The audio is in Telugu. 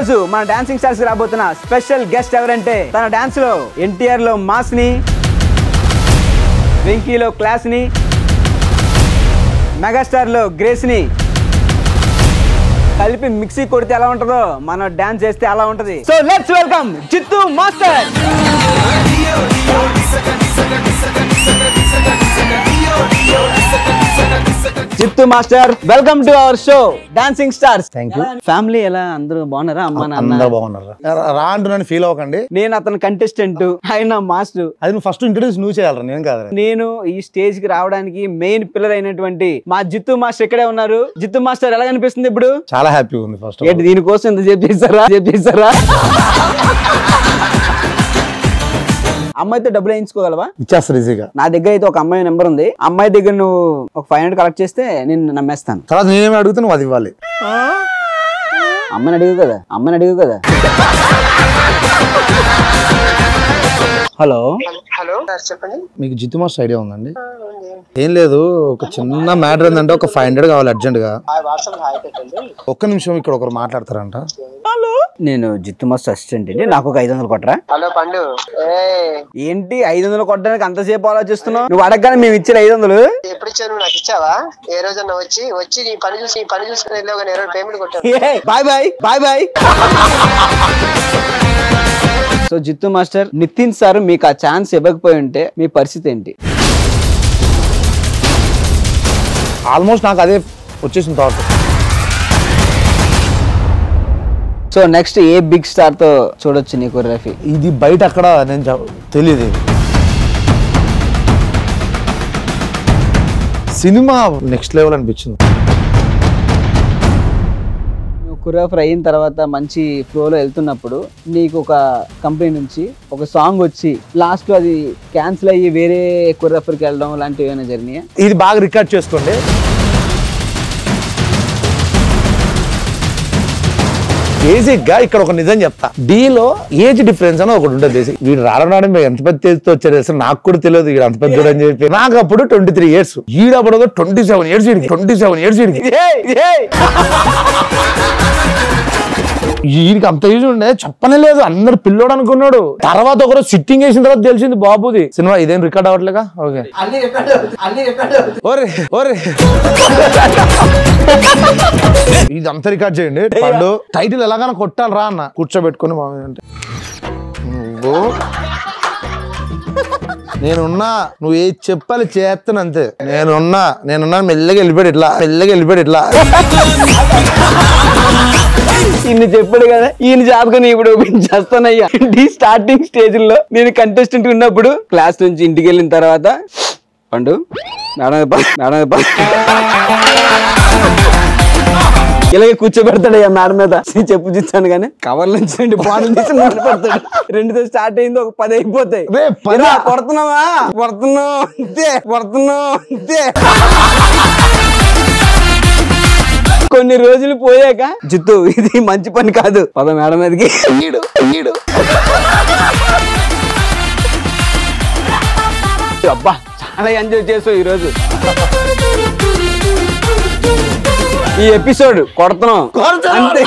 రోజు మన డాన్సింగ్ స్టార్స్ రాబోతున్న స్పెషల్ గెస్ట్ ఎవరంటే తన డాన్స్ లో ఎన్టీఆర్ లో మాస్ ని, వెంకీలో క్లాస్ ని, మెగాస్టార్ లో గ్రేస్ ని కలిపి మిక్సీ కొడితే ఎలా ఉంటుందో మనం డాన్స్ చేస్తే అలా ఉంటది. So let's welcome Jittu master. Jittu master, welcome to our show dancing stars. Thank you. Family ఎలా అందరూ బాగున్నారా? అమ్మ అందరూ బాగున్నారు. రా అంటున్నాను, ఫీల్ అవ్వకండి. నేను అతను కంటెస్టెంట్, ఆయన మాస్టర్. అది నువ్వు ఫస్ట్ ఇంట్రొడ్యూస్ నువ్వు చేయాలరా, నేను కాదు. నేను ఈ స్టేజ్ కి రావడానికి మెయిన్ పిల్లర్ అయినటువంటి మా జిత్తు మాస్టర్ ఇక్కడే ఉన్నారు. జిత్తు మాస్టర్ ఎలా అనిపిస్తుంది ఇప్పుడు? చాలా హ్యాపీగా ఉంది. ఫస్ట్ ఏంటి దీనికోసం ఎంత చెప్పేసారా? అమ్మాయితో డబ్బులు వేయించుకోగలవా? ఇచ్చేస్తారు ఈజీగా. నా దగ్గర అయితే ఒక అమ్మాయి నెంబర్ ఉంది. అమ్మాయి దగ్గర నువ్వు ఒక 500 కలెక్ట్ చేస్తే నేను నమ్మేస్తాను. తర్వాత నేనేమి అడుగుతా నువ్వు అది ఇవ్వాలి. అమ్మని అడిగు కదా. హలో చెప్పండి. మీకు జిత్తు మాస్టర్ ఐడియా ఉందండి? ఏం లేదు, ఒక చిన్న మ్యాటర్ ఏంటంటే ఒక 500 కావాలి అర్జెంట్ గా. ఒక్క నిమిషం, ఇక్కడ ఒకరు మాట్లాడతారంట. హలో, నేను జిత్తు మాస్టర్ అసిస్టెంట్ అండి. నాకు ఒక 500 కొట్టరా? హలో పండు. ఏంటి 500 కొట్టడానికి అంతసేపు ఆలోచిస్తున్నావు? నువ్వు అడగగానే మేము ఇచ్చిన 500 ఎప్పుడు ఇచ్చావు? నువ్వు నాకు ఇచ్చావా? ఏ రోజన్నా వచ్చి నీ పని చూసుకుని వెళ్ళావు కానీ పేమెంట్ కొట్టావు. Bye bye. So Jittu master, Nitin sir మీకు ఆ ఛాన్స్ ఇవ్వకపోయి ఉంటే మీ పరిస్థితి ఏంటి? ఆల్మోస్ట్ నాకు అదే వచ్చేసిన thought. So next a big star తో చూడొచ్చు నీ కొరియోగ్రఫీ? ఇది బయట అక్కడ నేను తెలియదు. సినిమా నెక్స్ట్ లెవెల్ అనిపించింది. కొరియోగ్రాఫర్ అయిన తర్వాత మంచి ఫ్లోలో వెళ్తున్నప్పుడు నీకు ఒక కంపెనీ నుంచి ఒక సాంగ్ వచ్చి లాస్ట్ లో అది క్యాన్సిల్ అయ్యి వేరే కొరియోగ్రాఫర్కి వెళ్ళడం లాంటివి ఏమైనా జరిగినాయా? ఇది బాగా రికార్డ్ చేసుకోండి. బేసిక్ గా ఇక్కడ ఒక నిజం చెప్తా. డీలో ఏజ్ డిఫరెన్స్ అని ఒకటి ఉంటుంది. బేసిక్ వీడు రావడం ఎంత పెద్ద ఏజ్ తో వచ్చారు నాకు కూడా తెలియదు. వీడు అంత పెద్ద అని చెప్పి నాకు అప్పుడు 23 years, ఈడప్పుడు 27 years. 27 years వీడికి అంత ఏజ్ ఉండే చెప్పనే లేదు. అందరు పిల్లోడు అనుకున్నాడు. తర్వాత ఒకరు సిట్టింగ్ వేసిన తర్వాత తెలిసింది బాబుది సినిమా ఇదేం రికార్డ్ అవ్వట్లేగా. ఓకే ఇది అంతా రికార్డ్ చేయండి. పండు టైటిల్ ఎలాగైనా కొట్టాలి రా అన్న కూర్చోబెట్టుకుని మామూలు అంటే నేనున్నా, నువ్వు ఏది చెప్పాలి చేస్తాను అంతే. నేనున్నా మెల్లగా వెళ్ళిపోయాడు ఇట్లా. ఈయన చెప్పాడు కదా, ఈయన జాతకం ఇప్పుడు చేస్తానయ్యా. స్టార్టింగ్ స్టేజ్ లో నేను కంటెస్టెంట్ ఉన్నప్పుడు క్లాస్ నుంచి ఇంటికి వెళ్ళిన తర్వాత పండు ఇలాగే కూర్చోబెడతాడయ్యా మేడం మీద. చెప్పు చూస్తాను కానీ కవర్ నుంచి 2 బాటిల్ తీసి పెడతాడు. 2తో స్టార్ట్ అయింది, ఒక 10 అయిపోతాయి. కొడుతున్నావు అంతే. కొన్ని రోజులు పోయాక జిత్తు ఇది మంచి పని కాదు, పద మేడం మీదకి. అబ్బా చాలా ఎంజాయ్ చేసావు ఈరోజు. ఈ ఎపిసోడ్ కొడుతున్నాం అంతే.